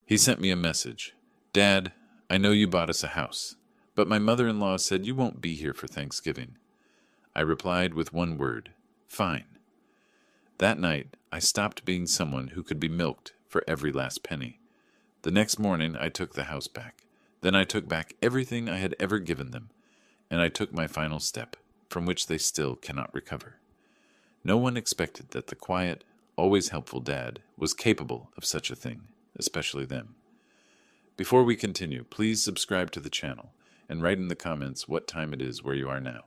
He sent me a message. Dad, I know you bought us a house, but my mother-in-law said you won't be here for Thanksgiving. I replied with one word, fine. That night, I stopped being someone who could be milked for every last penny. The next morning, I took the house back. Then I took back everything I had ever given them, and I took my final step, from which they still cannot recover. No one expected that the quiet, always helpful dad was capable of such a thing, especially them. Before we continue, please subscribe to the channel and write in the comments what time it is where you are now.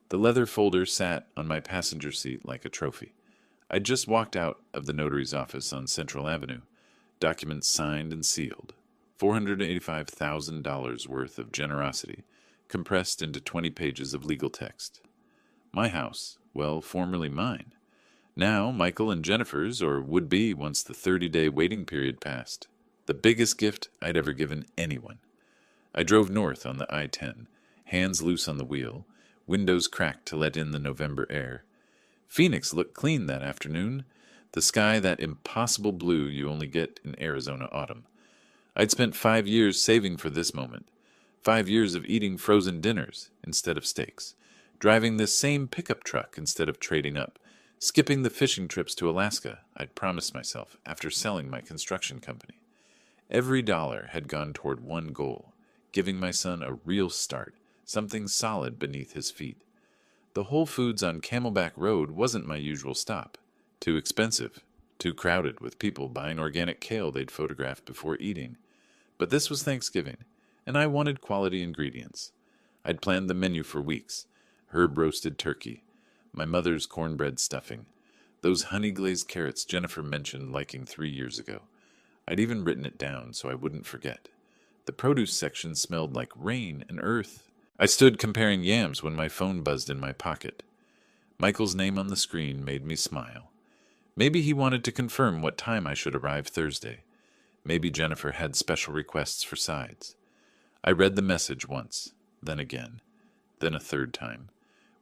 The leather folder sat on my passenger seat like a trophy. I'd just walked out of the notary's office on Central Avenue, documents signed and sealed, $485,000 worth of generosity, compressed into 20 pages of legal text. My house, well, formerly mine. Now Michael and Jennifer's, or would be once the 30-day waiting period passed. The biggest gift I'd ever given anyone. I drove north on the I-10, hands loose on the wheel, windows cracked to let in the November air. Phoenix looked clean that afternoon, the sky that impossible blue you only get in Arizona autumn. I'd spent 5 years saving for this moment, 5 years of eating frozen dinners instead of steaks, driving this same pickup truck instead of trading up, skipping the fishing trips to Alaska I'd promised myself after selling my construction company. Every dollar had gone toward one goal, giving my son a real start, something solid beneath his feet. The Whole Foods on Camelback Road wasn't my usual stop. Too expensive, too crowded with people buying organic kale they'd photographed before eating. But this was Thanksgiving, and I wanted quality ingredients. I'd planned the menu for weeks. Herb-roasted turkey, my mother's cornbread stuffing, those honey-glazed carrots Jennifer mentioned liking 3 years ago. I'd even written it down so I wouldn't forget. The produce section smelled like rain and earth. I stood comparing yams when my phone buzzed in my pocket. Michael's name on the screen made me smile. Maybe he wanted to confirm what time I should arrive Thursday. Maybe Jennifer had special requests for sides. I read the message once, then again, then a third time,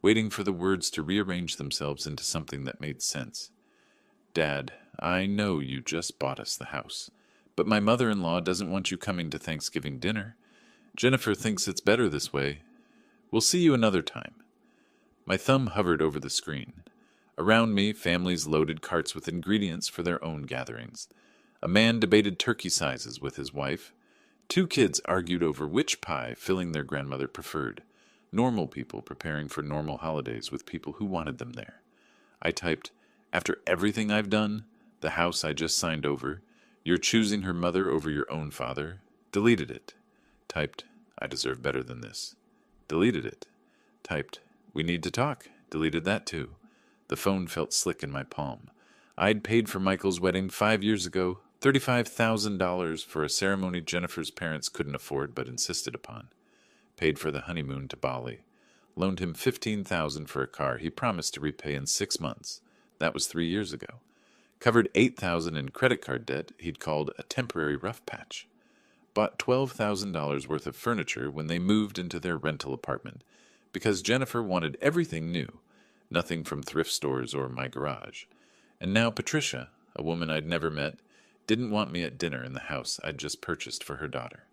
waiting for the words to rearrange themselves into something that made sense. Dad, I know you just bought us the house, but my mother-in-law doesn't want you coming to Thanksgiving dinner. Jennifer thinks it's better this way. We'll see you another time. My thumb hovered over the screen. Around me, families loaded carts with ingredients for their own gatherings. A man debated turkey sizes with his wife. 2 kids argued over which pie filling their grandmother preferred. Normal people preparing for normal holidays with people who wanted them there. I typed, after everything I've done, the house I just signed over, you're choosing her mother over your own father. Deleted it. Typed, I deserve better than this. Deleted it. Typed, we need to talk. Deleted that too. The phone felt slick in my palm. I'd paid for Michael's wedding 5 years ago, $35,000 for a ceremony Jennifer's parents couldn't afford but insisted upon. Paid for the honeymoon to Bali. Loaned him $15,000 for a car he promised to repay in 6 months. That was 3 years ago. Covered $8,000 in credit card debt he'd called a temporary rough patch. Bought $12,000 worth of furniture when they moved into their rental apartment, because Jennifer wanted everything new, nothing from thrift stores or my garage. And now Patricia, a woman I'd never met, didn't want me at dinner in the house I'd just purchased for her daughter.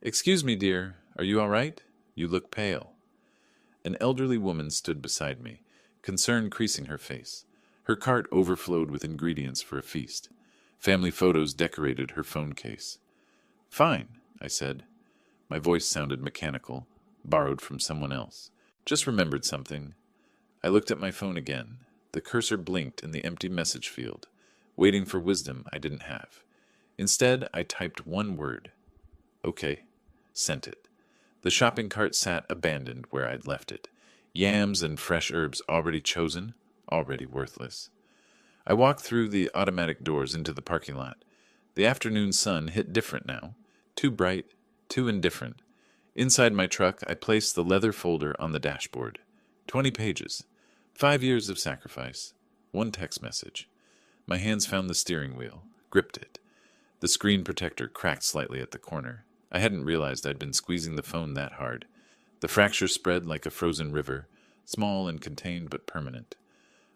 Excuse me, dear, are you all right? You look pale. An elderly woman stood beside me, concern creasing her face. Her cart overflowed with ingredients for a feast. Family photos decorated her phone case. Fine, I said. My voice sounded mechanical, borrowed from someone else. Just remembered something. I looked at my phone again. The cursor blinked in the empty message field, waiting for wisdom I didn't have. Instead, I typed one word. Okay. Sent it. The shopping cart sat abandoned where I'd left it. Yams and fresh herbs already chosen, already worthless. I walked through the automatic doors into the parking lot. The afternoon sun hit different now. Too bright, too indifferent. Inside my truck, I placed the leather folder on the dashboard. 20 pages. 5 years of sacrifice. 1 text message. My hands found the steering wheel, gripped it. The screen protector cracked slightly at the corner. I hadn't realized I'd been squeezing the phone that hard. The fracture spread like a frozen river, small and contained but permanent.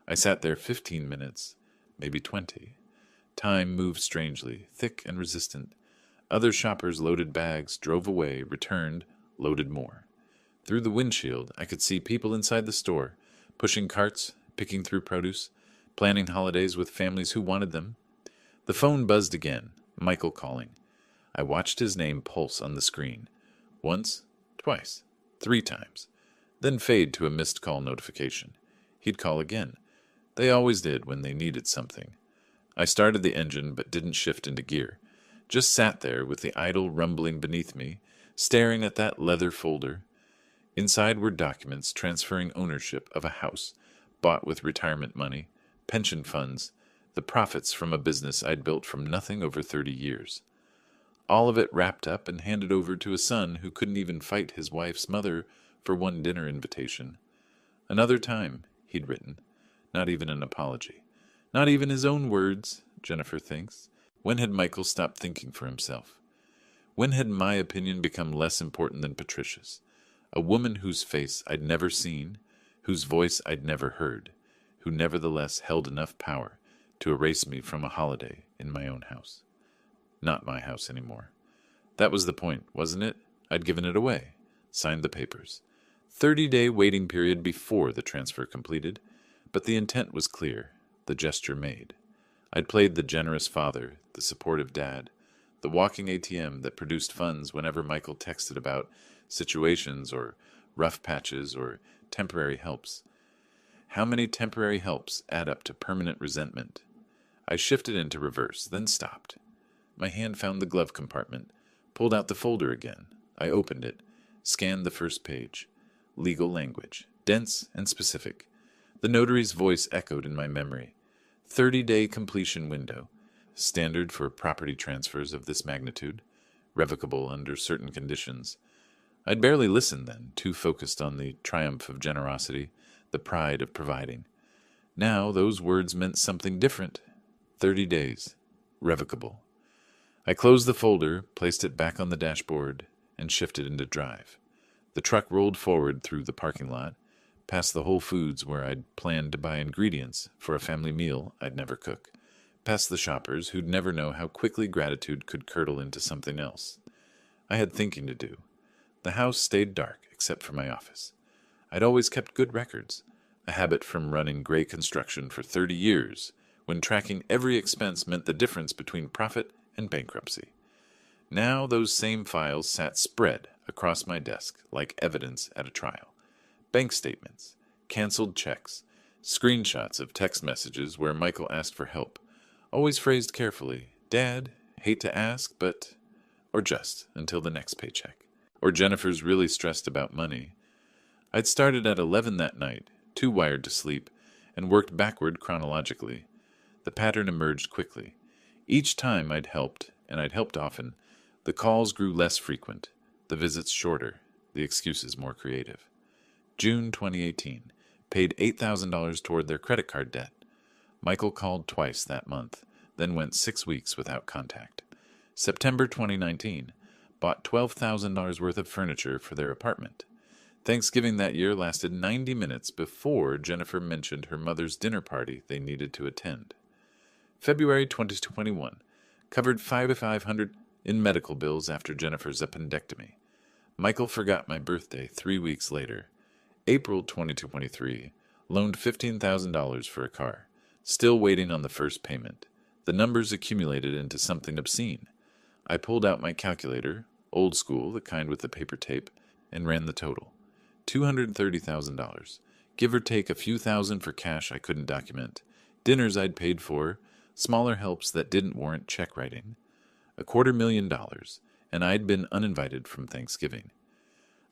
I sat there 15 minutes, maybe 20. Time moved strangely, thick and resistant. Other shoppers loaded bags, drove away, returned, loaded more. Through the windshield, I could see people inside the store, pushing carts, picking through produce, planning holidays with families who wanted them. The phone buzzed again, Michael calling. I watched his name pulse on the screen. Once, twice, 3 times. Then fade to a missed call notification. He'd call again. They always did when they needed something. I started the engine but didn't shift into gear. Just sat there with the idle rumbling beneath me, staring at that leather folder. Inside were documents transferring ownership of a house, bought with retirement money, pension funds, the profits from a business I'd built from nothing over 30 years. All of it wrapped up and handed over to a son who couldn't even fight his wife's mother for one dinner invitation. Another time, he'd written. Not even an apology. Not even his own words, Jennifer thinks. When had Michael stopped thinking for himself? When had my opinion become less important than Patricia's? A woman whose face I'd never seen, whose voice I'd never heard, who nevertheless held enough power to erase me from a holiday in my own house. Not my house anymore. That was the point, wasn't it? I'd given it away, signed the papers. 30-day waiting period before the transfer completed, but the intent was clear, the gesture made. I'd played the generous father, the supportive dad, the walking ATM that produced funds whenever Michael texted about situations or rough patches or temporary helps. How many temporary helps add up to permanent resentment? I shifted into reverse, then stopped. My hand found the glove compartment, pulled out the folder again. I opened it, scanned the first page. Legal language, dense and specific. The notary's voice echoed in my memory. 30-day completion window, standard for property transfers of this magnitude, revocable under certain conditions. I'd barely listened then, too focused on the triumph of generosity, the pride of providing. Now those words meant something different. 30 days, revocable. I closed the folder, placed it back on the dashboard, and shifted into drive. The truck rolled forward through the parking lot, past the Whole Foods where I'd planned to buy ingredients for a family meal I'd never cook, past the shoppers who'd never know how quickly gratitude could curdle into something else. I had thinking to do. The house stayed dark, except for my office. I'd always kept good records, a habit from running gray construction for 30 years, when tracking every expense meant the difference between profit and bankruptcy. Now those same files sat spread across my desk like evidence at a trial. Bank statements, canceled checks, screenshots of text messages where Michael asked for help, always phrased carefully, "Dad, hate to ask, but..." or just until the next paycheck. Or Jennifer's really stressed about money. I'd started at 11 that night, too wired to sleep, and worked backward chronologically. The pattern emerged quickly. Each time I'd helped, and I'd helped often, the calls grew less frequent, the visits shorter, the excuses more creative. June 2018, paid $8,000 toward their credit card debt. Michael called twice that month, then went 6 weeks without contact. September 2019, bought $12,000 worth of furniture for their apartment. Thanksgiving that year lasted 90 minutes before Jennifer mentioned her mother's dinner party they needed to attend. February 2021, covered $5,500 in medical bills after Jennifer's appendectomy. Michael forgot my birthday 3 weeks later. April 2023, loaned $15,000 for a car. Still waiting on the first payment. The numbers accumulated into something obscene. I pulled out my calculator, old school, the kind with the paper tape, and ran the total. $230,000. Give or take a few thousand for cash I couldn't document. Dinners I'd paid for, smaller helps that didn't warrant check writing. $250,000, and I'd been uninvited from Thanksgiving.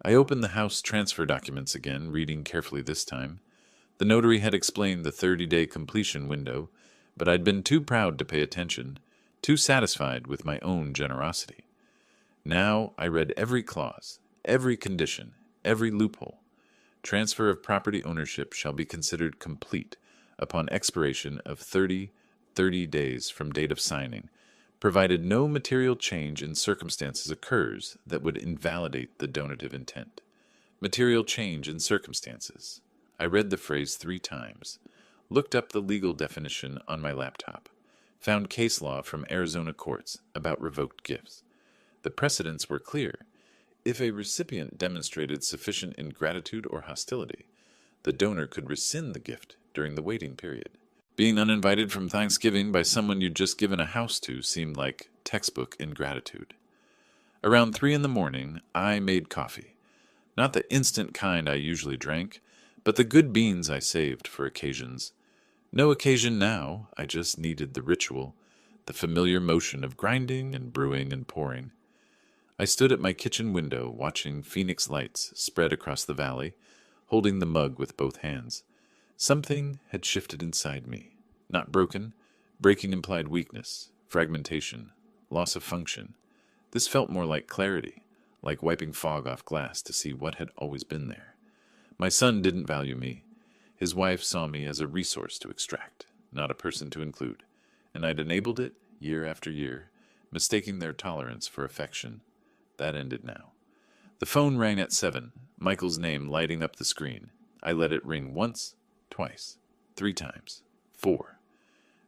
I opened the house transfer documents again, reading carefully this time. The notary had explained the 30-day completion window, but I'd been too proud to pay attention, too satisfied with my own generosity. Now I read every clause, every condition, every loophole. Transfer of property ownership shall be considered complete upon expiration of 30 days from date of signing, provided no material change in circumstances occurs that would invalidate the donative intent. Material change in circumstances. I read the phrase 3 times, looked up the legal definition on my laptop, Found case law from Arizona courts about revoked gifts. The precedents were clear. If a recipient demonstrated sufficient ingratitude or hostility, the donor could rescind the gift during the waiting period. Being uninvited from Thanksgiving by someone you'd just given a house to seemed like textbook ingratitude. Around 3 in the morning, I made coffee. Not the instant kind I usually drank, but the good beans I saved for occasions. No occasion now, I just needed the ritual, the familiar motion of grinding and brewing and pouring. I stood at my kitchen window watching Phoenix lights spread across the valley, holding the mug with both hands. Something had shifted inside me. Not broken. Breaking implied weakness, fragmentation, loss of function. This felt more like clarity, like wiping fog off glass to see what had always been there. My son didn't value me. His wife saw me as a resource to extract, not a person to include, and I'd enabled it year after year, mistaking their tolerance for affection. That ended now. The phone rang at 7, Michael's name lighting up the screen. I let it ring once, twice, 3 times, 4.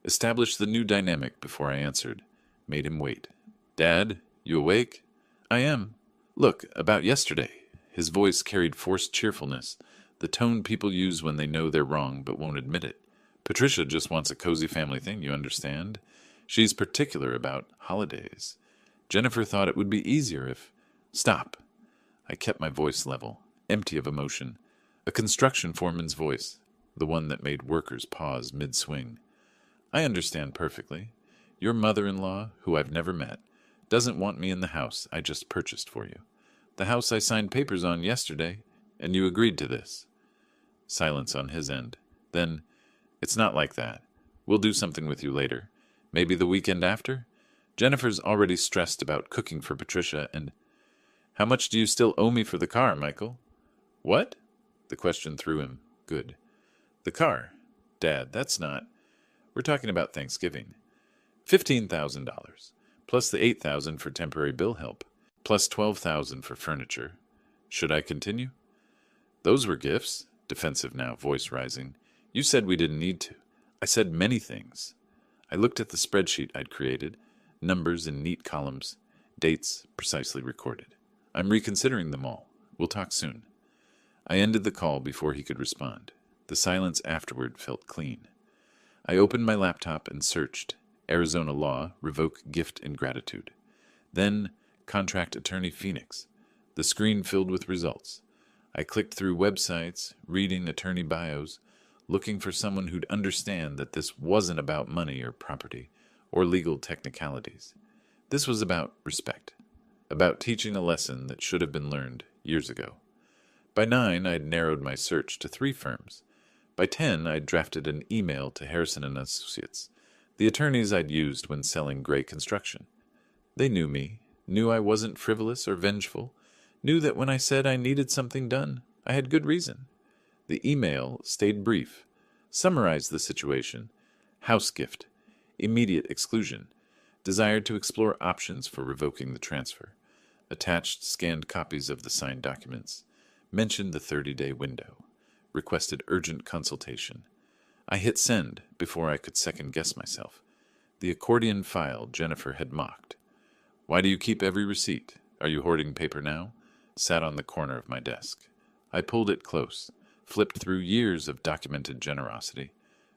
Established the new dynamic before I answered. Made him wait. "Dad, you awake?" "I am." "Look, about yesterday." His voice carried forced cheerfulness, the tone people use when they know they're wrong but won't admit it. "Patricia just wants a cozy family thing, you understand? She's particular about holidays. Jennifer thought it would be easier if—" "Stop." I kept my voice level, empty of emotion. A construction foreman's voice, the one that made workers pause mid-swing. "I understand perfectly. Your mother-in-law, who I've never met, doesn't want me in the house I just purchased for you. The house I signed papers on yesterday, and you agreed to this." Silence on his end. Then, "It's not like that. We'll do something with you later. Maybe the weekend after? Jennifer's already stressed about cooking for Patricia, and—" "How much do you still owe me for the car, Michael?" "What?" The question threw him. Good. "The car. Dad, that's not—" "We're talking about Thanksgiving. $15,000, plus the $8,000 for temporary bill help, plus $12,000 for furniture. Should I continue?" "Those were gifts." Defensive now, voice rising. "You said we didn't need to." "I said many things." I looked at the spreadsheet I'd created, numbers in neat columns, dates precisely recorded. "I'm reconsidering them all. We'll talk soon." I ended the call before he could respond. The silence afterward felt clean. I opened my laptop and searched. Arizona law, revoke gift ingratitude. Then, contract attorney Phoenix. The screen filled with results. I clicked through websites, reading attorney bios, looking for someone who'd understand that this wasn't about money or property, or legal technicalities. This was about respect, about teaching a lesson that should have been learned years ago. By 9, I'd narrowed my search to 3 firms. By 10, I'd drafted an email to Harrison & Associates, the attorneys I'd used when selling Gray Construction. They knew me, knew I wasn't frivolous or vengeful, knew that when I said I needed something done, I had good reason. The email stayed brief, summarized the situation: house gift, immediate exclusion, desired to explore options for revoking the transfer, attached scanned copies of the signed documents, mentioned the 30-day window, requested urgent consultation. I hit send before I could second-guess myself. The accordion file Jennifer had mocked. "Why do you keep every receipt? Are you hoarding paper now?" Sat on the corner of my desk. I pulled it close, flipped through years of documented generosity,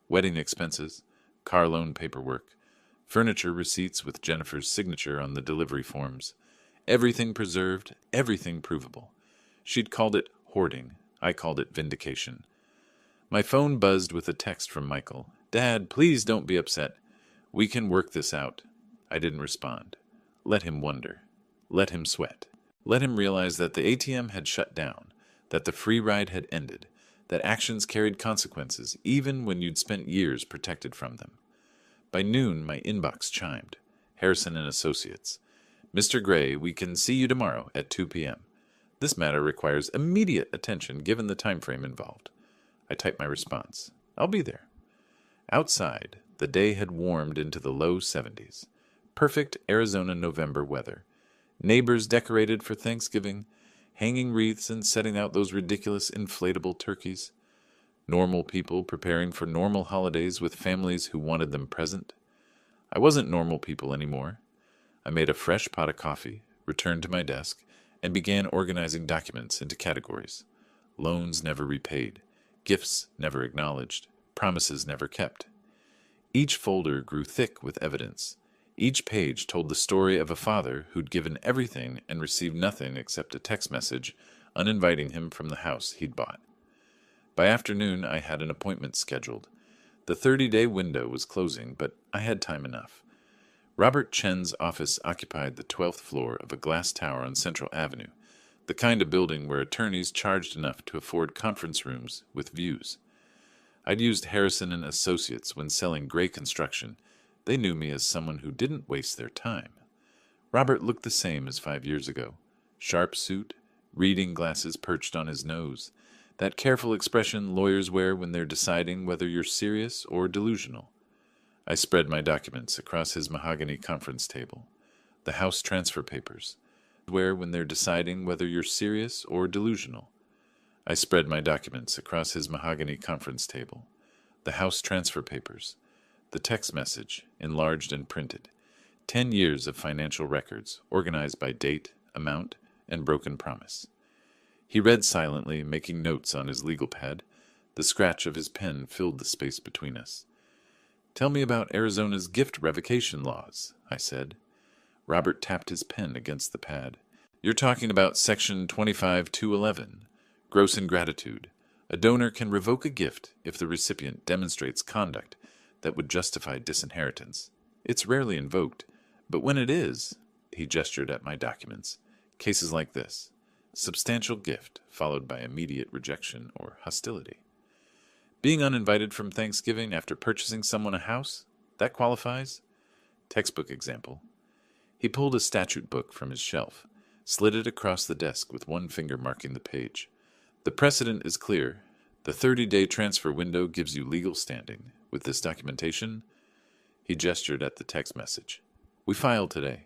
wedding expenses, car loan paperwork, furniture receipts with Jennifer's signature on the delivery forms. Everything preserved, everything provable. She'd called it hoarding. I called it vindication. My phone buzzed with a text from Michael. "Dad, please don't be upset. We can work this out." I didn't respond. Let him wonder. Let him sweat. Let him realize that the ATM had shut down, that the free ride had ended, that actions carried consequences even when you'd spent years protected from them. By noon, my inbox chimed. Harrison & Associates. "Mr. Gray, we can see you tomorrow at 2 p.m. This matter requires immediate attention given the time frame involved." I typed my response. "I'll be there." Outside, the day had warmed into the low 70s. Perfect Arizona November weather. Neighbors decorated for Thanksgiving, hanging wreaths and setting out those ridiculous inflatable turkeys. Normal people preparing for normal holidays with families who wanted them present. I wasn't normal people anymore. I made a fresh pot of coffee, returned to my desk, and began organizing documents into categories. Loans never repaid, gifts never acknowledged, promises never kept. Each folder grew thick with evidence. Each page told the story of a father who'd given everything and received nothing except a text message uninviting him from the house he'd bought. By afternoon, I had an appointment scheduled. The 30-day window was closing, but I had time enough. Robert Chen's office occupied the 12th floor of a glass tower on Central Avenue, the kind of building where attorneys charged enough to afford conference rooms with views. I'd used Harrison and Associates when selling gray construction. They knew me as someone who didn't waste their time. Robert looked the same as 5 years ago. Sharp suit, reading glasses perched on his nose, that careful expression lawyers wear when they're deciding whether you're serious or delusional. I spread my documents across his mahogany conference table. The house transfer papers, when they're deciding whether you're serious or delusional. I spread my documents across his mahogany conference table. The house transfer papers. The text message, enlarged and printed. 10 years of financial records, organized by date, amount, and broken promise. He read silently, making notes on his legal pad. The scratch of his pen filled the space between us. "Tell me about Arizona's gift revocation laws," I said. Robert tapped his pen against the pad. "You're talking about Section 25-211. Gross ingratitude. A donor can revoke a gift if the recipient demonstrates conduct that would justify disinheritance. It's rarely invoked, but when it is," he gestured at my documents, "cases like this. Substantial gift followed by immediate rejection or hostility. Being uninvited from Thanksgiving after purchasing someone a house, that qualifies? Textbook example." He pulled a statute book from his shelf, slid it across the desk with one finger marking the page. "The precedent is clear. The 30-day transfer window gives you legal standing. With this documentation," he gestured at the text message, "we filed today."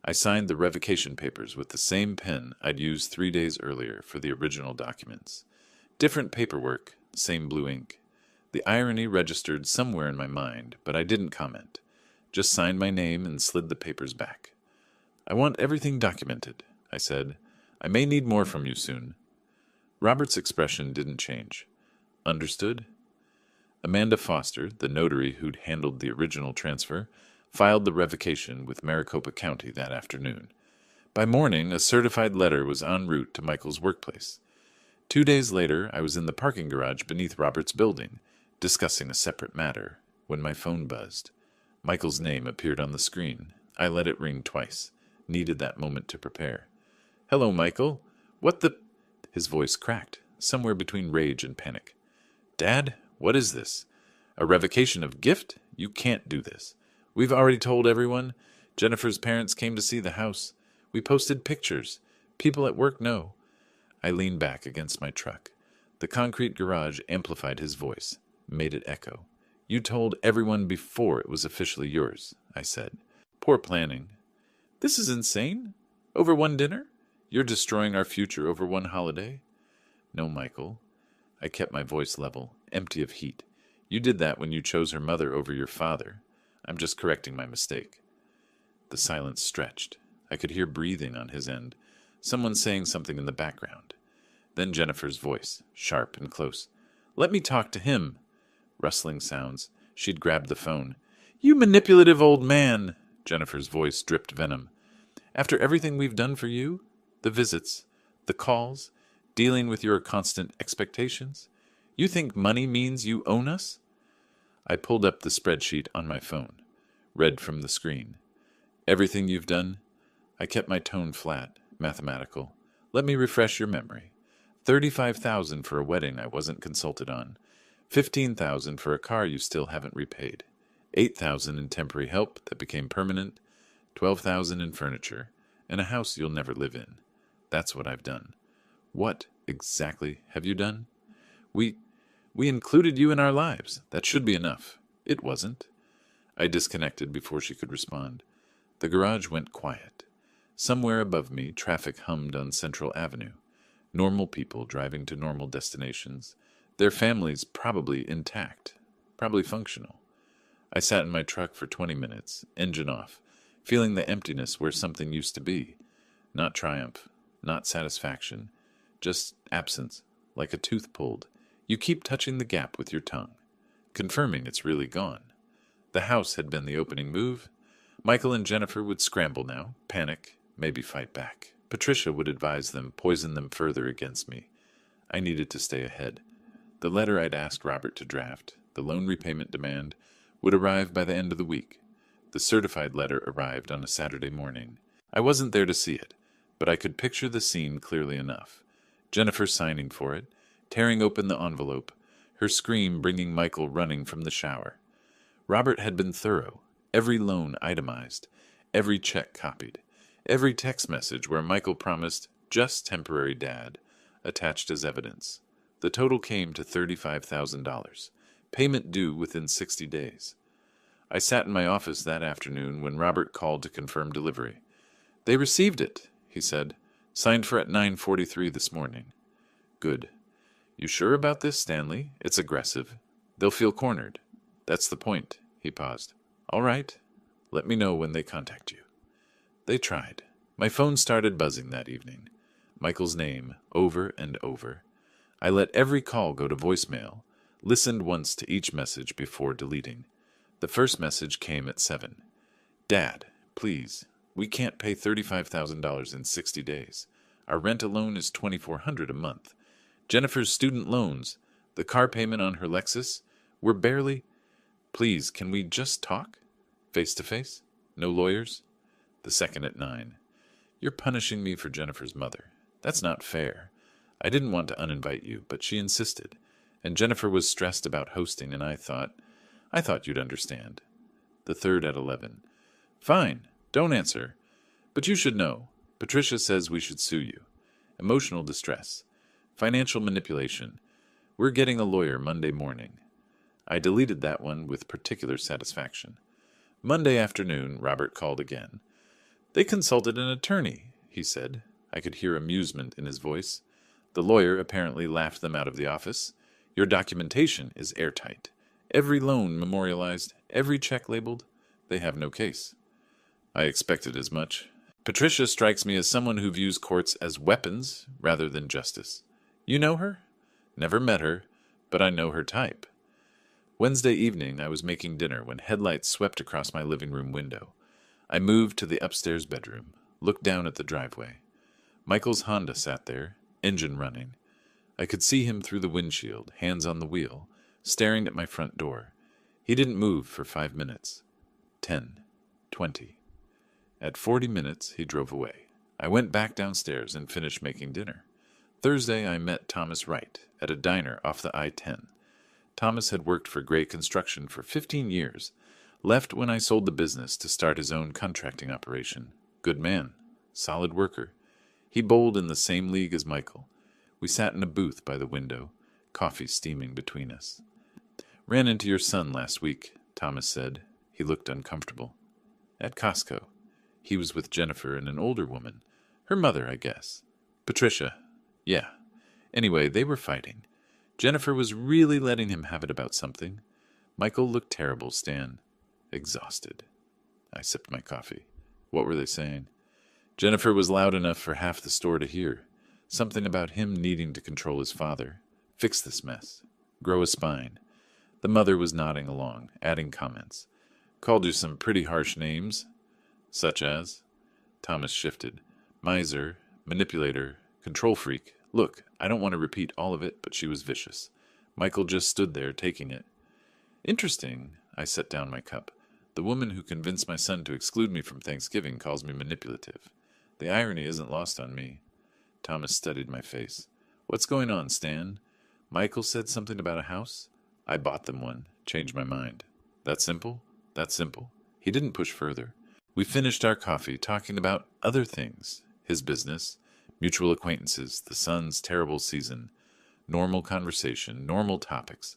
I signed the revocation papers with the same pen I'd used 3 days earlier for the original documents. Different paperwork, same blue ink. The irony registered somewhere in my mind, but I didn't comment. Just signed my name and slid the papers back. "I want everything documented," I said. "I may need more from you soon." Robert's expression didn't change. "Understood?" Amanda Foster, the notary who'd handled the original transfer, filed the revocation with Maricopa County that afternoon. By morning, a certified letter was en route to Michael's workplace. 2 days later, I was in the parking garage beneath Robert's building, discussing a separate matter, when my phone buzzed. Michael's name appeared on the screen. I let it ring twice. Needed that moment to prepare. "Hello, Michael. What the—" His voice cracked, somewhere between rage and panic. "Dad, what is this? A revocation of gift? You can't do this. We've already told everyone. Jennifer's parents came to see the house. We posted pictures. People at work know." I leaned back against my truck. The concrete garage amplified his voice, made it echo. "You told everyone before it was officially yours," I said. "Poor planning." "This is insane. Over one dinner? You're destroying our future over one holiday." "No, Michael." I kept my voice level, empty of heat. "You did that when you chose her mother over your father. I'm just correcting my mistake." The silence stretched. I could hear breathing on his end, someone saying something in the background. Then Jennifer's voice, sharp and close. "Let me talk to him." Rustling sounds. She'd grabbed the phone. "You manipulative old man!" Jennifer's voice dripped venom. "After everything we've done for you, the visits, the calls, dealing with your constant expectations, you think money means you own us?" I pulled up the spreadsheet on my phone, read from the screen. "Everything you've done?" I kept my tone flat, mathematical. "Let me refresh your memory. $35,000 for a wedding I wasn't consulted on. $15,000 for a car you still haven't repaid. $8,000 in temporary help that became permanent. $12,000 in furniture, and a house you'll never live in. That's what I've done." "What exactly have you done?" We included you in our lives. That should be enough." "It wasn't." I disconnected before she could respond. The garage went quiet. Somewhere above me, traffic hummed on Central Avenue. Normal people driving to normal destinations. Their families probably intact, probably functional. I sat in my truck for 20 minutes, engine off, feeling the emptiness where something used to be. Not triumph, not satisfaction, just absence, like a tooth pulled. You keep touching the gap with your tongue, confirming it's really gone. The house had been the opening move. Michael and Jennifer would scramble now, panic, maybe fight back. Patricia would advise them, poison them further against me. I needed to stay ahead. The letter I'd asked Robert to draft, the loan repayment demand, would arrive by the end of the week. The certified letter arrived on a Saturday morning. I wasn't there to see it, but I could picture the scene clearly enough. Jennifer signing for it, tearing open the envelope, her scream bringing Michael running from the shower. Robert had been thorough, every loan itemized, every check copied, every text message where Michael promised just temporary dad attached as evidence. The total came to $35,000, payment due within 60 days. I sat in my office that afternoon when Robert called to confirm delivery. "They received it," he said. "Signed for at 9:43 this morning." "Good. You sure about this, Stanley? It's aggressive. They'll feel cornered." "That's the point." He paused. "All right. Let me know when they contact you." They tried. My phone started buzzing that evening. Michael's name, over and over. I let every call go to voicemail, listened once to each message before deleting. The first message came at 7. "Dad, please, we can't pay $35,000 in 60 days. Our rent alone is $2,400 a month. Jennifer's student loans, the car payment on her Lexus, we're barely... Please, can we just talk? Face to face? No lawyers?" The second at 9. "You're punishing me for Jennifer's mother. That's not fair. I didn't want to uninvite you, but she insisted. And Jennifer was stressed about hosting, and I thought you'd understand." The third at 11. "Fine, don't answer. But you should know. Patricia says we should sue you. Emotional distress. Financial manipulation. We're getting a lawyer Monday morning." I deleted that one with particular satisfaction. Monday afternoon, Robert called again. "They consulted an attorney," he said. I could hear amusement in his voice. The lawyer apparently laughed them out of the office. "Your documentation is airtight. Every loan memorialized, every check labeled. They have no case." I expected as much. Patricia strikes me as someone who views courts as weapons rather than justice. "You know her?" "Never met her, but I know her type." Wednesday evening, I was making dinner when headlights swept across my living room window. I moved to the upstairs bedroom, looked down at the driveway. Michael's Honda sat there, engine running. I could see him through the windshield, hands on the wheel, staring at my front door. He didn't move for 5 minutes. 10. 20. At 40 minutes, he drove away. I went back downstairs and finished making dinner. Thursday, I met Thomas Wright at a diner off the I-10. Thomas had worked for Gray Construction for 15 years, left when I sold the business to start his own contracting operation. Good man, solid worker. He bowled in the same league as Michael. We sat in a booth by the window, coffee steaming between us. "Ran into your son last week," Thomas said. He looked uncomfortable. "At Costco. He was with Jennifer and an older woman. Her mother, I guess. Patricia. Yeah. Anyway, they were fighting. Jennifer was really letting him have it about something. Michael looked terrible, Stan. Exhausted." I sipped my coffee. "What were they saying?" "Jennifer was loud enough for half the store to hear. Something about him needing to control his father. Fix this mess. Grow a spine." The mother was nodding along, adding comments. "Called you some pretty harsh names." "Such as?" Thomas shifted. "Miser, manipulator, control freak. Look, I don't want to repeat all of it, but she was vicious. Michael just stood there, taking it." "Interesting." I set down my cup. "The woman who convinced my son to exclude me from Thanksgiving calls me manipulative. The irony isn't lost on me." Thomas studied my face. "What's going on, Stan? Michael said something about a house? I bought them one. Changed my mind. That simple? That simple." He didn't push further. We finished our coffee, talking about other things. His business, mutual acquaintances, the son's terrible season. Normal conversation, normal topics.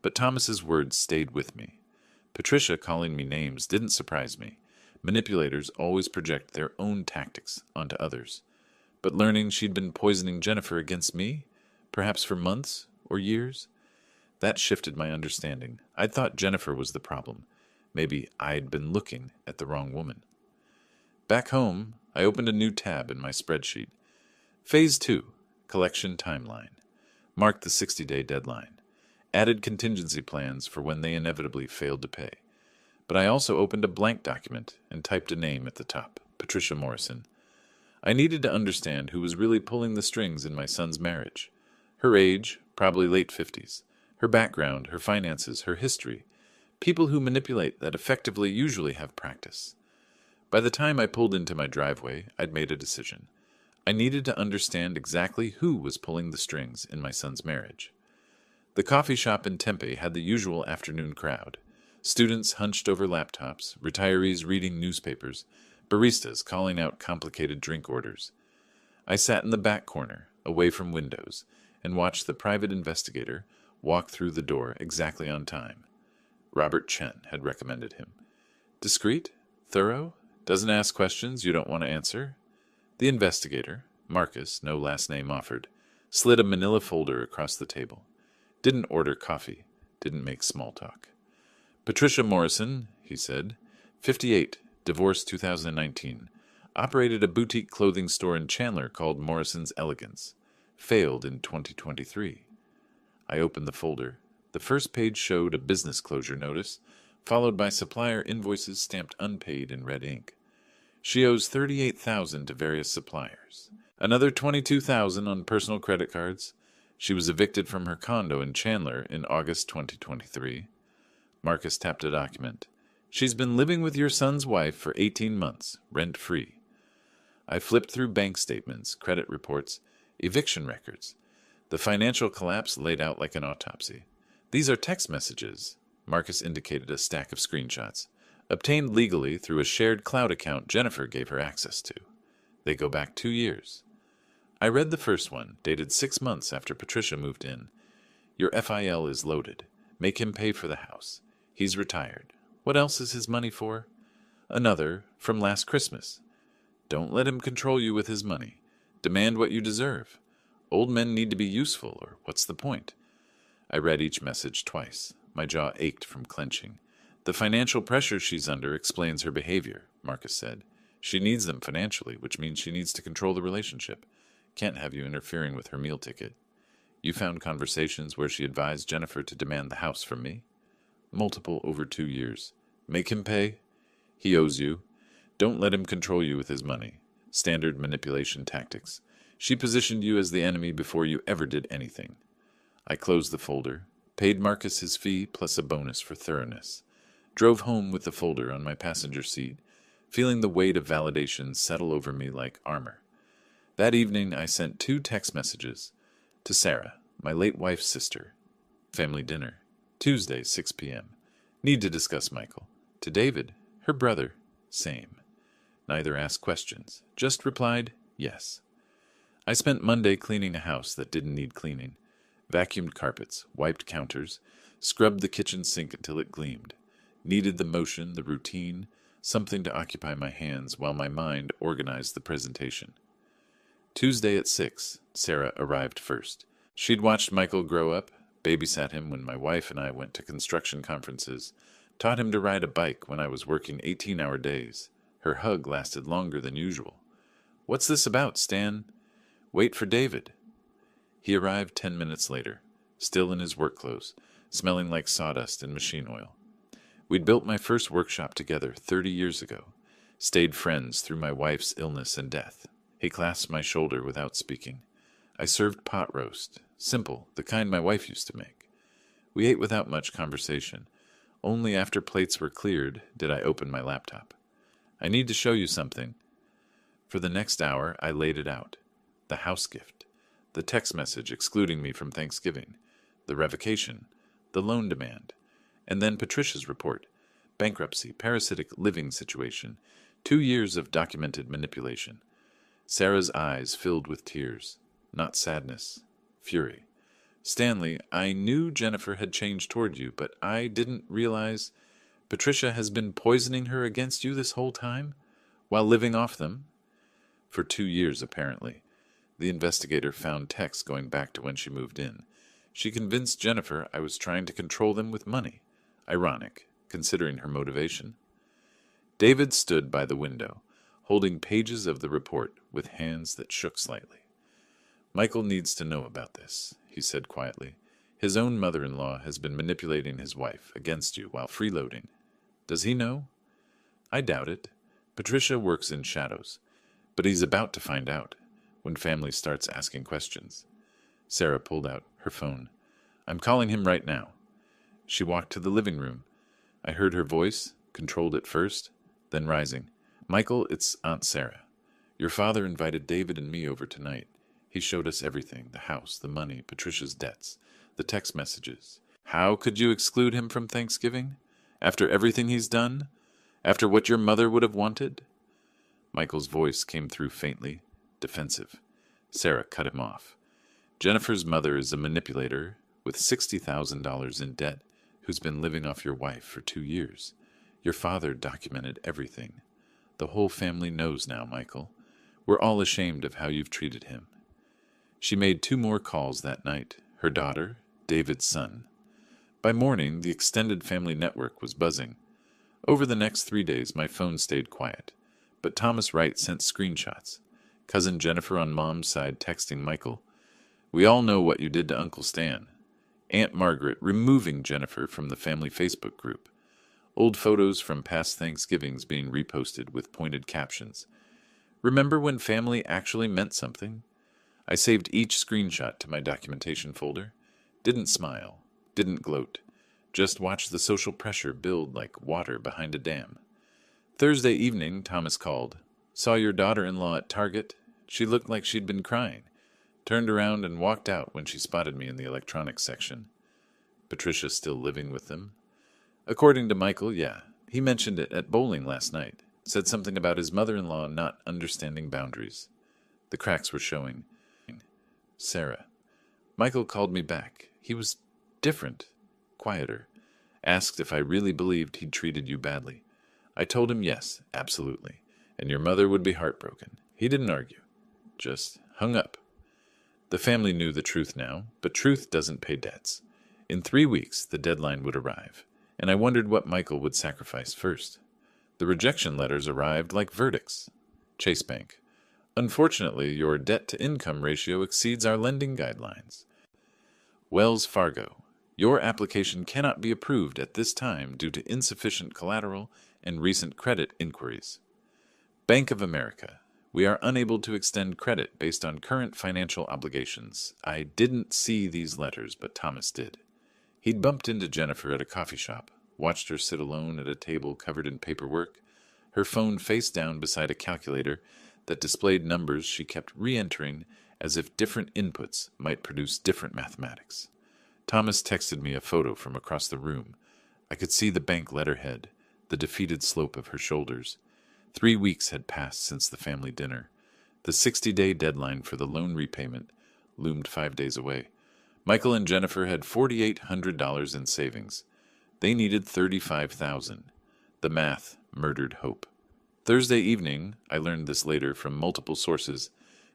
But Thomas's words stayed with me. Patricia calling me names didn't surprise me. Manipulators always project their own tactics onto others. But learning she'd been poisoning Jennifer against me, perhaps for months or years, that shifted my understanding. I'd thought Jennifer was the problem. Maybe I'd been looking at the wrong woman. Back home, I opened a new tab in my spreadsheet. Phase 2, Collection Timeline. Marked the 60-day deadline. Added contingency plans for when they inevitably failed to pay. But I also opened a blank document and typed a name at the top, Patricia Morrison. I needed to understand who was really pulling the strings in my son's marriage. Her age, probably late 50s. Her background, her finances, her history. People who manipulate that effectively usually have practice. By the time I pulled into my driveway, I'd made a decision. I needed to understand exactly who was pulling the strings in my son's marriage. The coffee shop in Tempe had the usual afternoon crowd. Students hunched over laptops, retirees reading newspapers, baristas calling out complicated drink orders. I sat in the back corner, away from windows, and watched the private investigator walk through the door exactly on time. Robert Chen had recommended him. Discreet, thorough, doesn't ask questions you don't want to answer. The investigator, Marcus, no last name offered, slid a manila folder across the table. Didn't order coffee, didn't make small talk. Patricia Morrison, he said, 58, divorced 2019, operated a boutique clothing store in Chandler called Morrison's Elegance, failed in 2023. I opened the folder. The first page showed a business closure notice, followed by supplier invoices stamped unpaid in red ink. She owes $38,000 to various suppliers. Another $22,000 on personal credit cards. She was evicted from her condo in Chandler in August 2023. Marcus tapped a document. She's been living with your son's wife for 18 months, rent-free. I flipped through bank statements, credit reports, eviction records. The financial collapse laid out like an autopsy. These are text messages. Marcus indicated a stack of screenshots, obtained legally through a shared cloud account Jennifer gave her access to. They go back 2 years. I read the first one, dated 6 months after Patricia moved in. Your FIL is loaded. Make him pay for the house. He's retired. What else is his money for? Another, from last Christmas. Don't let him control you with his money. Demand what you deserve. Old men need to be useful, or what's the point? I read each message twice. My jaw ached from clenching. The financial pressure she's under explains her behavior, Marcus said. She needs them financially, which means she needs to control the relationship. Can't have you interfering with her meal ticket. You found conversations where she advised Jennifer to demand the house from me? Multiple over 2 years. Make him pay? He owes you. Don't let him control you with his money. Standard manipulation tactics. She positioned you as the enemy before you ever did anything. I closed the folder, paid Marcus his fee plus a bonus for thoroughness, drove home with the folder on my passenger seat, feeling the weight of validation settle over me like armor. That evening I sent 2 text messages to Sarah, my late wife's sister. Family dinner. Tuesday, 6 p.m. Need to discuss Michael. To David, her brother. Same. Neither asked questions, just replied, yes. I spent Monday cleaning a house that didn't need cleaning. Vacuumed carpets, wiped counters, scrubbed the kitchen sink until it gleamed. Needed the motion, the routine, something to occupy my hands while my mind organized the presentation. Tuesday at 6, Sarah arrived first. She'd watched Michael grow up, babysat him when my wife and I went to construction conferences, taught him to ride a bike when I was working 18-hour days. Her hug lasted longer than usual. What's this about, Stan? Wait for David. He arrived 10 minutes later, still in his work clothes, smelling like sawdust and machine oil. We'd built my first workshop together 30 years ago, stayed friends through my wife's illness and death. He clasped my shoulder without speaking. I served pot roast, simple, the kind my wife used to make. We ate without much conversation. Only after plates were cleared did I open my laptop. I need to show you something. For the next hour, I laid it out. The house gift, the text message excluding me from Thanksgiving, the revocation, the loan demand, and then Patricia's report, bankruptcy, parasitic living situation, 2 years of documented manipulation. Sarah's eyes filled with tears, not sadness, fury. Stanley, I knew Jennifer had changed toward you, but I didn't realize Patricia has been poisoning her against you this whole time, while living off them. For 2 years, apparently. The investigator found texts going back to when she moved in. She convinced Jennifer I was trying to control them with money. Ironic, considering her motivation. David stood by the window, holding pages of the report with hands that shook slightly. Michael needs to know about this, he said quietly. His own mother-in-law has been manipulating his wife against you while freeloading. Does he know? I doubt it. Patricia works in shadows, but he's about to find out when family starts asking questions. Sarah pulled out her phone. I'm calling him right now. She walked to the living room. I heard her voice, controlled at first, then rising. Michael, it's Aunt Sarah. Your father invited David and me over tonight. He showed us everything, the house, the money, Patricia's debts, the text messages. How could you exclude him from Thanksgiving? After everything he's done? After what your mother would have wanted? Michael's voice came through faintly, defensive. Sarah cut him off. Jennifer's mother is a manipulator with $60,000 in debt who's been living off your wife for 2 years. Your father documented everything. The whole family knows now, Michael. We're all ashamed of how you've treated him. She made 2 more calls that night, her daughter, David's son. By morning, the extended family network was buzzing. Over the next 3 days, my phone stayed quiet, but Thomas Wright sent screenshots. Cousin Jennifer on Mom's side texting Michael, "We all know what you did to Uncle Stan." Aunt Margaret removing Jennifer from the family Facebook group. Old photos from past Thanksgivings being reposted with pointed captions. Remember when family actually meant something? I saved each screenshot to my documentation folder. Didn't smile, didn't gloat. Just watched the social pressure build like water behind a dam. Thursday evening, Thomas called. Saw your daughter-in-law at Target. She looked like she'd been crying. Turned around and walked out when she spotted me in the electronics section. Patricia still living with them? According to Michael, yeah. He mentioned it at bowling last night. Said something about his mother-in-law not understanding boundaries. The cracks were showing. Sarah. Michael called me back. He was different, quieter. Asked if I really believed he'd treated you badly. I told him yes, absolutely, and your mother would be heartbroken. He didn't argue. Just hung up. The family knew the truth now, but truth doesn't pay debts. In 3 weeks, the deadline would arrive, and I wondered what Michael would sacrifice first. The rejection letters arrived like verdicts. Chase Bank. Unfortunately, your debt-to-income ratio exceeds our lending guidelines. Wells Fargo. Your application cannot be approved at this time due to insufficient collateral and recent credit inquiries. Bank of America. We are unable to extend credit based on current financial obligations. I didn't see these letters, but Thomas did. He'd bumped into Jennifer at a coffee shop, watched her sit alone at a table covered in paperwork, her phone face down beside a calculator that displayed numbers she kept re-entering as if different inputs might produce different mathematics. Thomas texted me a photo from across the room. I could see the bank letterhead, the defeated slope of her shoulders. 3 weeks had passed since the family dinner. The 60-day deadline for the loan repayment loomed 5 days away. Michael and Jennifer had $4,800 in savings. They needed $35,000. The math murdered hope. Thursday evening, I learned this later from multiple sources,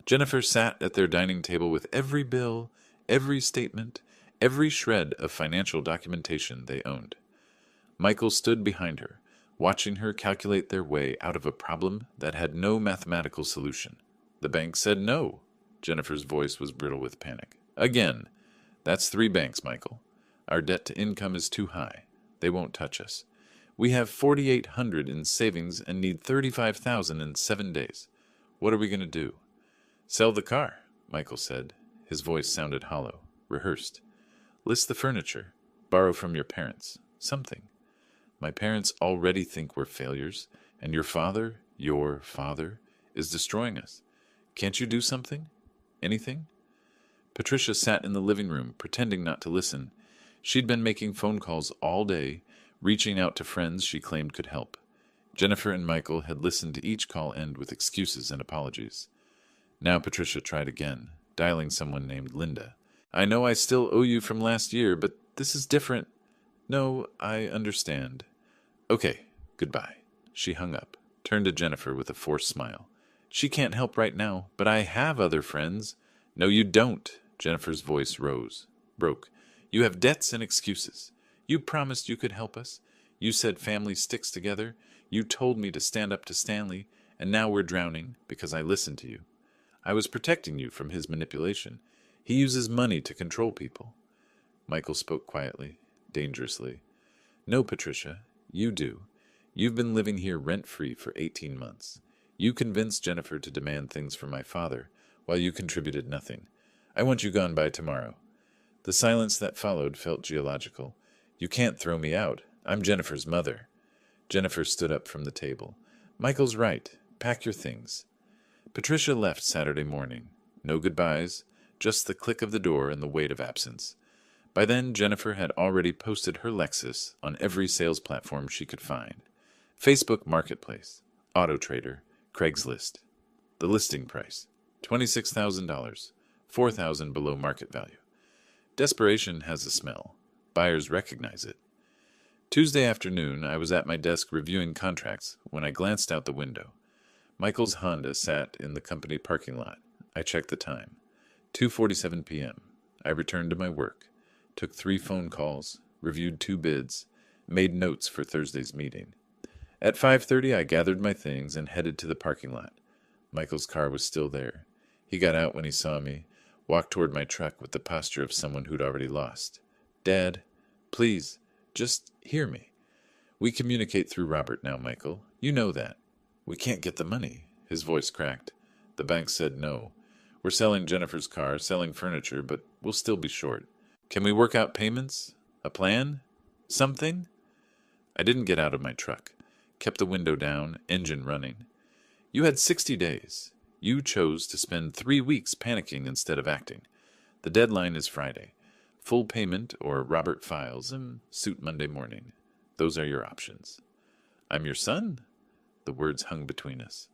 Jennifer sat at their dining table with every bill, every statement, every shred of financial documentation they owned. Michael stood behind her, watching her calculate their way out of a problem that had no mathematical solution. The bank said no. Jennifer's voice was brittle with panic. Again, that's 3 banks, Michael. Our debt to income is too high. They won't touch us. We have $4,800 in savings and need $35,000 in 7 days. What are we going to do? Sell the car, Michael said. His voice sounded hollow, rehearsed. List the furniture. Borrow from your parents. Something. My parents already think we're failures, and your father, is destroying us. Can't you do something? Anything? Patricia sat in the living room, pretending not to listen. She'd been making phone calls all day, reaching out to friends she claimed could help. Jennifer and Michael had listened to each call end with excuses and apologies. Now Patricia tried again, dialing someone named Linda. I know I still owe you from last year, but this is different. No, I understand. Okay, goodbye. She hung up, turned to Jennifer with a forced smile. She can't help right now, but I have other friends. No, you don't. Jennifer's voice broke. You have debts and excuses. You promised you could help us. You said family sticks together. You told me to stand up to Stanley, and now we're drowning because I listened to you. I was protecting you from his manipulation. He uses money to control people." Michael spoke quietly, dangerously. "No, Patricia, you do. You've been living here rent-free for 18 months. You convinced Jennifer to demand things from my father, while you contributed nothing. I want you gone by tomorrow." The silence that followed felt geological. "You can't throw me out. I'm Jennifer's mother." Jennifer stood up from the table. "Michael's right. Pack your things." Patricia left Saturday morning. No goodbyes, just the click of the door and the weight of absence. By then, Jennifer had already posted her Lexus on every sales platform she could find. Facebook Marketplace, AutoTrader, Craigslist. The listing price, $26,000, $4,000 below market value. Desperation has a smell. Buyers recognize it. Tuesday afternoon, I was at my desk reviewing contracts when I glanced out the window. Michael's Honda sat in the company parking lot. I checked the time. 2:47 p.m. I returned to my work, took 3 phone calls, reviewed 2 bids, made notes for Thursday's meeting. At 5:30, I gathered my things and headed to the parking lot. Michael's car was still there. He got out when he saw me, walked toward my truck with the posture of someone who'd already lost. "Dad, please, just hear me. We communicate through Robert now, Michael. You know that. We can't get the money." His voice cracked. "The bank said no. We're selling Jennifer's car, selling furniture, but we'll still be short. Can we work out payments? A plan? Something?" I didn't get out of my truck. Kept the window down, engine running. "You had 60 days. You chose to spend 3 weeks panicking instead of acting. The deadline is Friday. Full payment or Robert files and suit Monday morning. Those are your options." "I'm your son?" The words hung between us.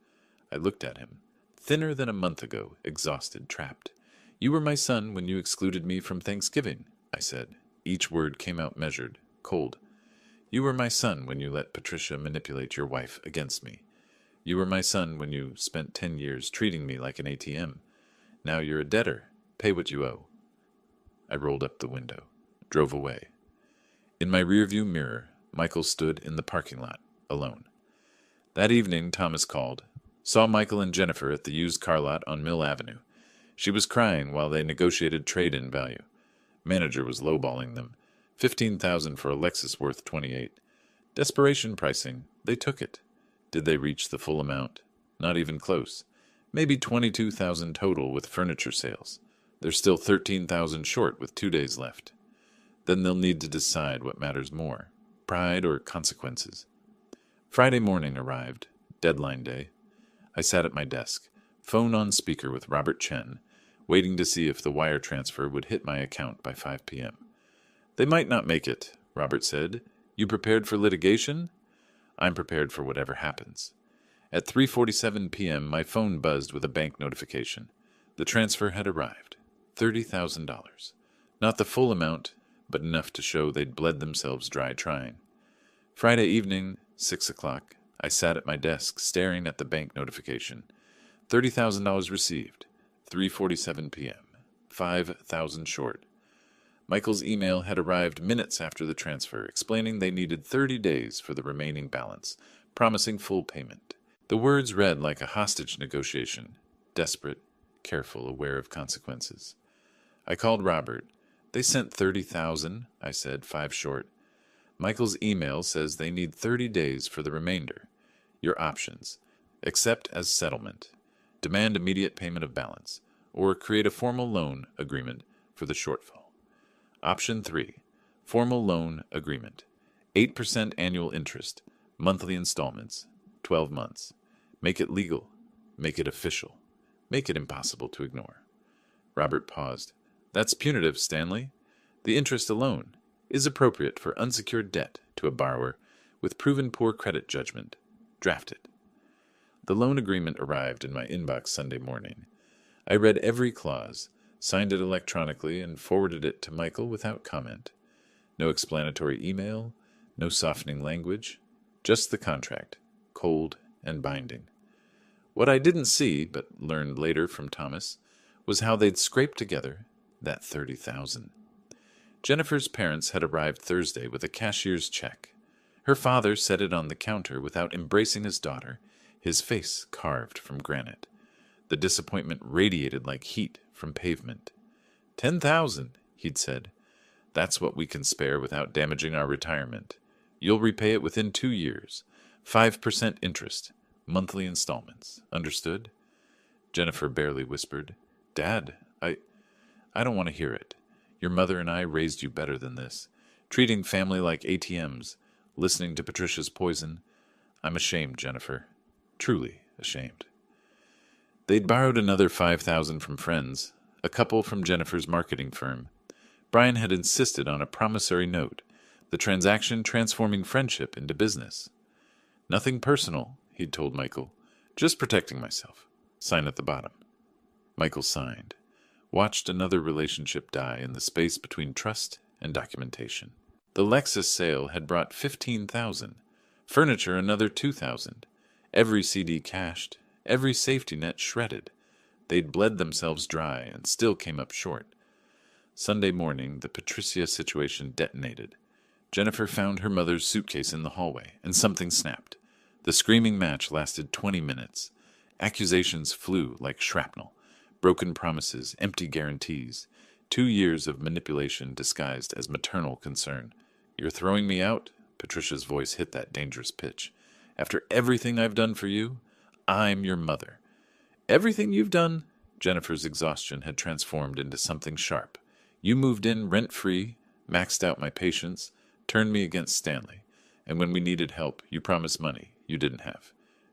I looked at him. Thinner than a month ago, exhausted, trapped. "You were my son when you excluded me from Thanksgiving," I said. Each word came out measured, cold. "You were my son when you let Patricia manipulate your wife against me. You were my son when you spent 10 years treating me like an ATM. Now you're a debtor. Pay what you owe." I rolled up the window, drove away. In my rearview mirror, Michael stood in the parking lot, alone. That evening, Thomas called. Saw Michael and Jennifer at the used car lot on Mill Avenue. She was crying while they negotiated trade-in value. Manager was lowballing them. $15,000 for a Lexus worth $28,000. Desperation pricing. They took it. Did they reach the full amount? Not even close. Maybe $22,000 total with furniture sales. They're still $13,000 short with 2 days left. Then they'll need to decide what matters more, pride or consequences. Friday morning arrived, deadline day. I sat at my desk, phone on speaker with Robert Chen, waiting to see if the wire transfer would hit my account by 5 p.m. "They might not make it," Robert said. "You prepared for litigation?" "I'm prepared for whatever happens." At 3:47 p.m., my phone buzzed with a bank notification. The transfer had arrived. $30,000. Not the full amount, but enough to show they'd bled themselves dry trying. Friday evening, 6 o'clock, I sat at my desk staring at the bank notification. $30,000 received. 3:47 p.m. 5,000 short. Michael's email had arrived minutes after the transfer, explaining they needed 30 days for the remaining balance, promising full payment. The words read like a hostage negotiation, desperate, careful, aware of consequences. I called Robert. "They sent 30,000, I said, 5 short. Michael's email says they need 30 days for the remainder. Your options: accept as settlement, demand immediate payment of balance, or create a formal loan agreement for the shortfall. Option 3, formal loan agreement, 8% annual interest, monthly installments, 12 months. Make it legal, make it official, make it impossible to ignore." Robert paused. "That's punitive, Stanley. The interest alone is appropriate for unsecured debt to a borrower with proven poor credit judgment. Draft it." The loan agreement arrived in my inbox Sunday morning. I read every clause, signed it electronically, and forwarded it to Michael without comment. No explanatory email, no softening language, just the contract, cold and binding. What I didn't see, but learned later from Thomas, was how they'd scraped together that 30,000. Jennifer's parents had arrived Thursday with a cashier's check. Her father set it on the counter without embracing his daughter, his face carved from granite. The disappointment radiated like heat from pavement. 10,000, he'd said. That's what we can spare without damaging our retirement. You'll repay it within 2 years. 5% interest. Monthly installments. Understood? Jennifer barely whispered. Dad, I don't want to hear it. Your mother and I raised you better than this. Treating family like ATMs. Listening to Patricia's poison. I'm ashamed, Jennifer. Truly ashamed. They'd borrowed another 5,000 from friends, a couple from Jennifer's marketing firm. Brian had insisted on a promissory note, the transaction transforming friendship into business. Nothing personal, he'd told Michael. Just protecting myself. Sign at the bottom. Michael signed, watched another relationship die in the space between trust and documentation. The Lexus sale had brought 15,000, furniture another 2,000, every CD cashed, every safety net shredded. They'd bled themselves dry and still came up short. Sunday morning, the Patricia situation detonated. Jennifer found her mother's suitcase in the hallway, and something snapped. The screaming match lasted 20 minutes. Accusations flew like shrapnel. Broken promises, empty guarantees. 2 years of manipulation disguised as maternal concern. You're throwing me out? Patricia's voice hit that dangerous pitch. After everything I've done for you, I'm your mother. Everything you've done? Jennifer's exhaustion had transformed into something sharp. You moved in rent-free, maxed out my patience, turned me against Stanley, and when we needed help, you promised money you didn't have.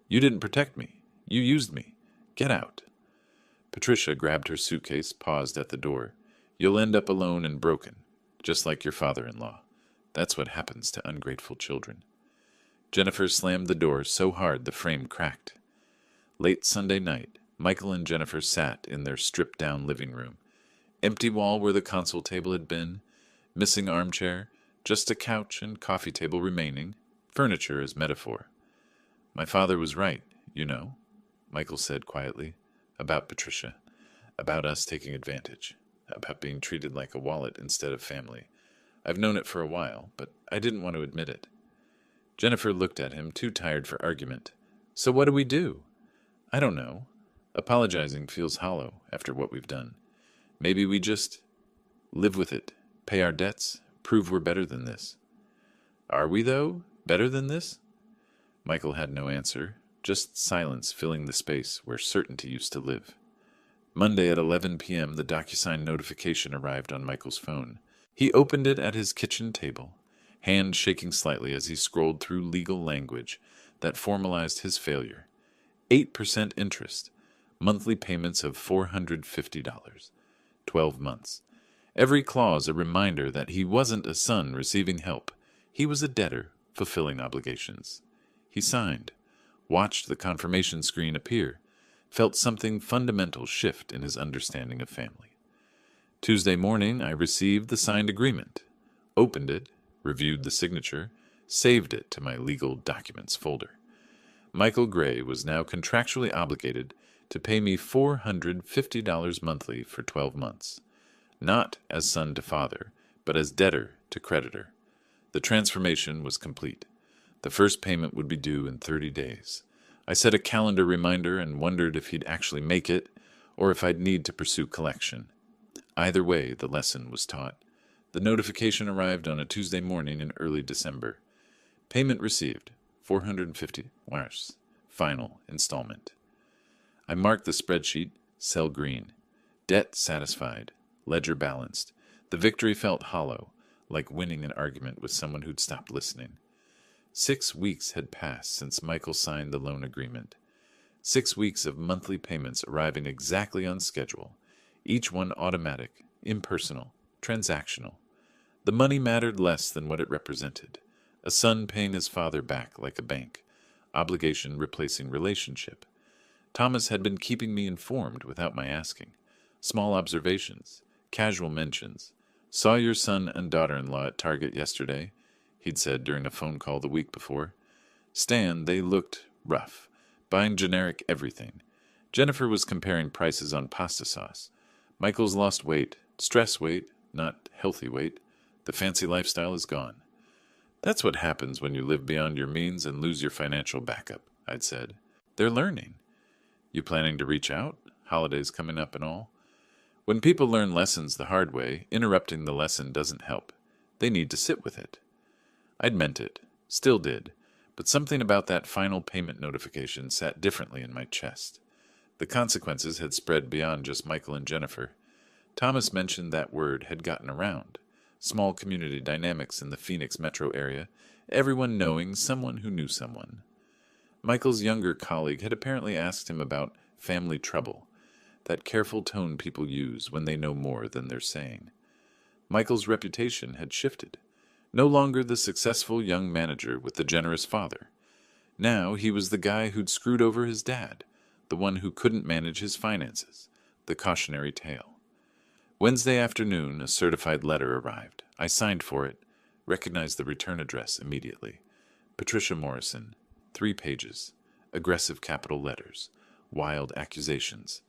You didn't protect me. You used me. Get out. Patricia grabbed her suitcase, paused at the door. You'll end up alone and broken, just like your father-in-law. That's what happens to ungrateful children. Jennifer slammed the door so hard the frame cracked. Late Sunday night, Michael and Jennifer sat in their stripped-down living room. Empty wall where the console table had been, missing armchair, just a couch and coffee table remaining, furniture as metaphor. My father was right, you know, Michael said quietly, about Patricia, about us taking advantage, about being treated like a wallet instead of family. I've known it for a while, but I didn't want to admit it. Jennifer looked at him, too tired for argument. So what do we do? I don't know. Apologizing feels hollow after what we've done. Maybe we just live with it, pay our debts, prove we're better than this. Are we, though, better than this? Michael had no answer, just silence filling the space where certainty used to live. Monday at 11 p.m., the DocuSign notification arrived on Michael's phone. He opened it at his kitchen table, hand shaking slightly as he scrolled through legal language that formalized his failure. 8% interest, monthly payments of $450, 12 months. Every clause a reminder that he wasn't a son receiving help. He was a debtor fulfilling obligations. He signed, watched the confirmation screen appear, felt something fundamental shift in his understanding of family. Tuesday morning, I received the signed agreement, opened it, reviewed the signature, saved it to my legal documents folder. Michael Gray was now contractually obligated to pay me $450 monthly for 12 months, not as son to father, but as debtor to creditor. The transformation was complete. The first payment would be due in 30 days. I set a calendar reminder and wondered if he'd actually make it, or if I'd need to pursue collection. Either way, the lesson was taught. The notification arrived on a Tuesday morning in early December. Payment received, $450, final installment. I marked the spreadsheet, cell green. Debt satisfied, ledger balanced. The victory felt hollow, like winning an argument with someone who'd stopped listening. 6 weeks had passed since Michael signed the loan agreement. 6 weeks of monthly payments arriving exactly on schedule, each one automatic, impersonal, transactional. The money mattered less than what it represented. A son paying his father back like a bank, obligation replacing relationship. Thomas had been keeping me informed without my asking. Small observations, casual mentions. Saw your son and daughter-in-law at Target yesterday, he'd said during a phone call the week before. Stan, they looked rough, buying generic everything. Jennifer was comparing prices on pasta sauce. Michael's lost weight, stress weight, not healthy weight. The fancy lifestyle is gone. That's what happens when you live beyond your means and lose your financial backup, I'd said. They're learning. You planning to reach out? Holidays coming up and all? When people learn lessons the hard way, interrupting the lesson doesn't help. They need to sit with it. I'd meant it, still did, but something about that final payment notification sat differently in my chest. The consequences had spread beyond just Michael and Jennifer. Thomas mentioned that word had gotten around. Small community dynamics in the Phoenix metro area, everyone knowing someone who knew someone. Michael's younger colleague had apparently asked him about family trouble, that careful tone people use when they know more than they're saying. Michael's reputation had shifted. No longer the successful young manager with the generous father. Now he was the guy who'd screwed over his dad, the one who couldn't manage his finances, the cautionary tale. Wednesday afternoon, a certified letter arrived. I signed for it, recognized the return address immediately. Patricia Morrison, 3 pages, aggressive capital letters, wild accusations,